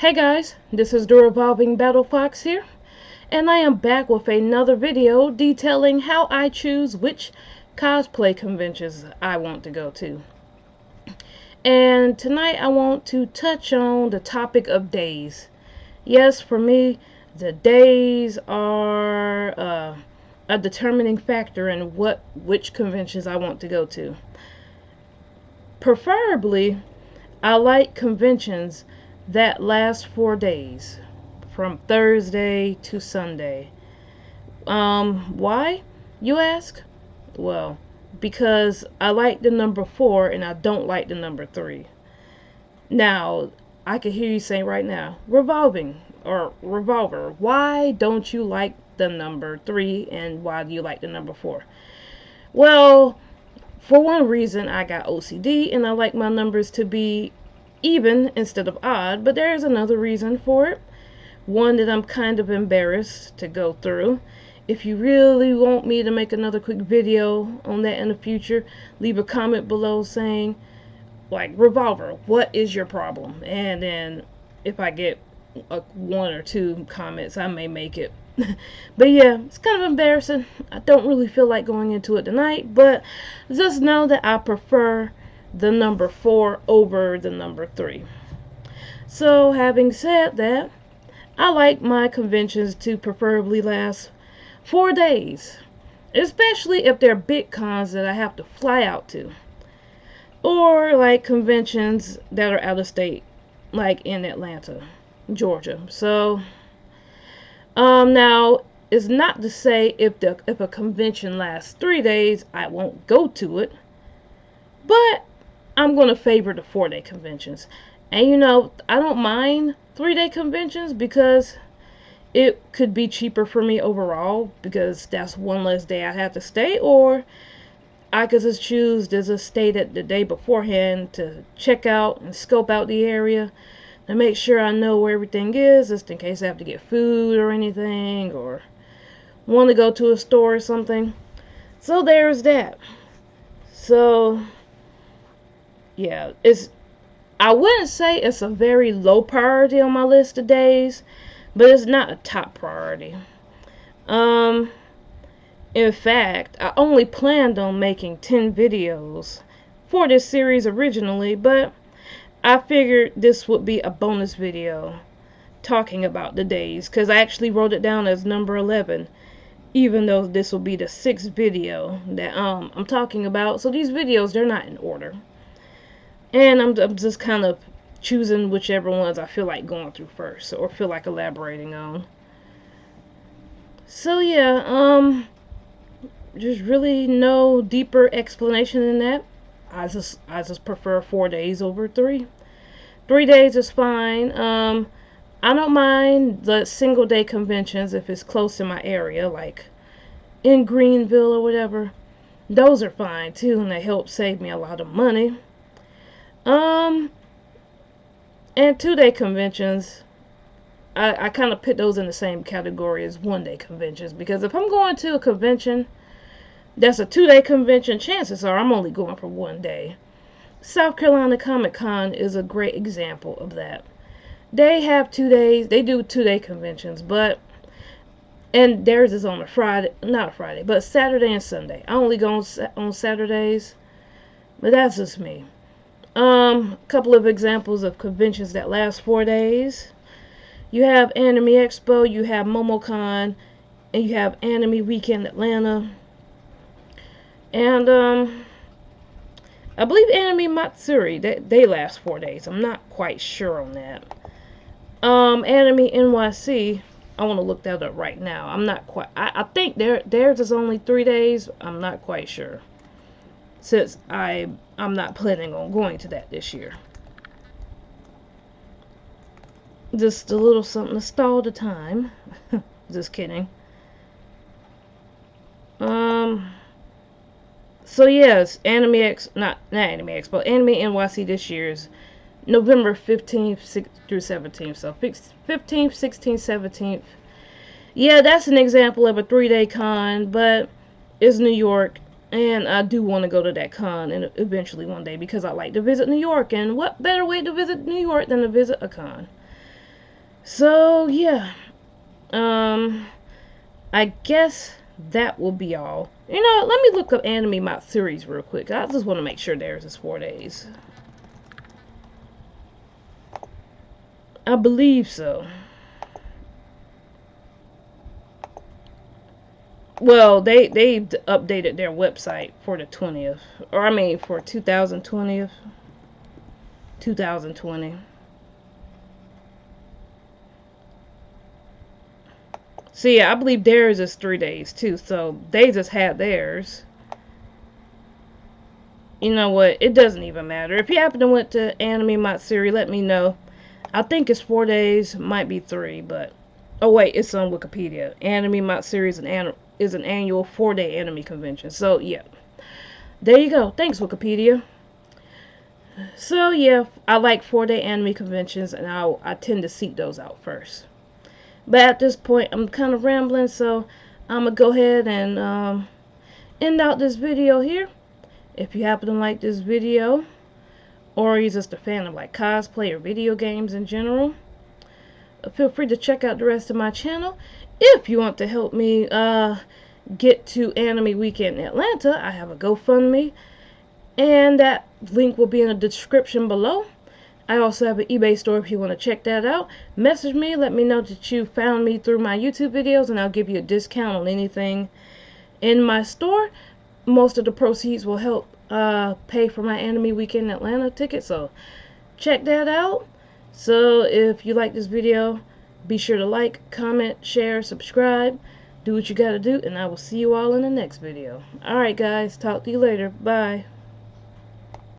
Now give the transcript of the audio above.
Hey guys, this is the Revolving Battle Fox here, and I am back with another video detailing how I choose which cosplay conventions I want to go to. And tonight I want to touch on the topic of days. Yes, for me, the days are a determining factor in which conventions I want to go to. Preferably, I like conventions that last 4 days, from Thursday to Sunday. Why, you ask? Well, because I like the number 4 and I don't like the number 3. Now, I can hear you saying right now, revolver, why don't you like the number 3 and why do you like the number 4? Well, for one reason, I got OCD and I like my numbers to be even instead of odd, but there's another reason for it. One that I'm kind of embarrassed to go through. If you really want me to make another quick video on that in the future, leave a comment below saying, like, Revolver, what is your problem? And then if I get one or two comments, I may make it. But yeah, it's kind of embarrassing. I don't really feel like going into it tonight, but just know that I prefer the number 4 over the number 3. So having said that, I like my conventions to preferably last 4 days, especially if they're big cons that I have to fly out to, or like conventions that are out of state, like in Atlanta, Georgia. So now it's not to say if a convention lasts 3 days I won't go to it, but I'm going to favor the 4-day conventions. And you know, I don't mind 3-day conventions because it could be cheaper for me overall, because that's one less day I have to stay, or I could just choose to just stay the day beforehand to check out and scope out the area to make sure I know where everything is, just in case I have to get food or anything, or want to go to a store or something. So there's that. So yeah, I wouldn't say it's a very low priority on my list of days, but it's not a top priority. In fact, I only planned on making 10 videos for this series originally, but I figured this would be a bonus video talking about the days, because I actually wrote it down as number 11, even though this will be the 6th video that I'm talking about. So these videos, they're not in order. And I'm just kind of choosing whichever ones I feel like going through first, or feel like elaborating on. So yeah, there's really no deeper explanation than that. I just prefer 4 days over 3. 3 days is fine. I don't mind the single day conventions if it's close in my area, like in Greenville or whatever. Those are fine too, and they help save me a lot of money. And 2-day conventions, I kind of put those in the same category as 1-day conventions, because if I'm going to a convention that's a 2-day convention, chances are I'm only going for 1 day. South Carolina Comic Con is a great example of that. They have 2 days, they do 2-day conventions, and theirs is on a Friday, not a Friday, but Saturday and Sunday. I only go on Saturdays, but that's just me. Couple of examples of conventions that last 4 days. You have Anime Expo, you have MomoCon, and you have Anime Weekend Atlanta. And I believe Anime Matsuri, they last 4 days. I'm not quite sure on that. Anime NYC, I want to look that up right now. I'm not quite. I think theirs is only 3 days. I'm not quite sure, since I'm not planning on going to that this year. Just a little something to stall the time. Just kidding. So yes, Anime NYC this year's November 15th through 17th. So 15th, 16th, 17th. Yeah, that's an example of a 3-day con, but it's New York. And I do want to go to that con and eventually one day, because I like to visit New York. And what better way to visit New York than to visit a con? So yeah, I guess that will be all. You know, let me look up Anime Matsuris real quick. I just want to make sure theirs is 4 days. I believe so. Well, they updated their website for the 20th, or I mean for 2020. So yeah, I believe theirs is 3 days too. So they just had theirs. You know what? It doesn't even matter. If you happen to went to Anime Matsuri, let me know. I think it's 4 days, might be 3, but oh wait, it's on Wikipedia. Anime Matsuri is an annual 4-day anime convention. So yeah, there you go. Thanks Wikipedia. So yeah, I like 4-day anime conventions, and I tend to seek those out first. But at this point, I'm kind of rambling, so I'm gonna go ahead and end out this video here. If you happen to like this video, or you're just a fan of like cosplay or video games in general, feel free to check out the rest of my channel. If you want to help me get to Anime Weekend in Atlanta, I have a GoFundMe, and that link will be in the description below. I also have an eBay store if you want to check that out. Message me, let me know that you found me through my YouTube videos, and I'll give you a discount on anything in my store. Most of the proceeds will help pay for my Anime Weekend in Atlanta ticket, so check that out. So if you like this video, be sure to like, comment, share, subscribe, do what you gotta do, and I will see you all in the next video. Alright guys, talk to you later. Bye.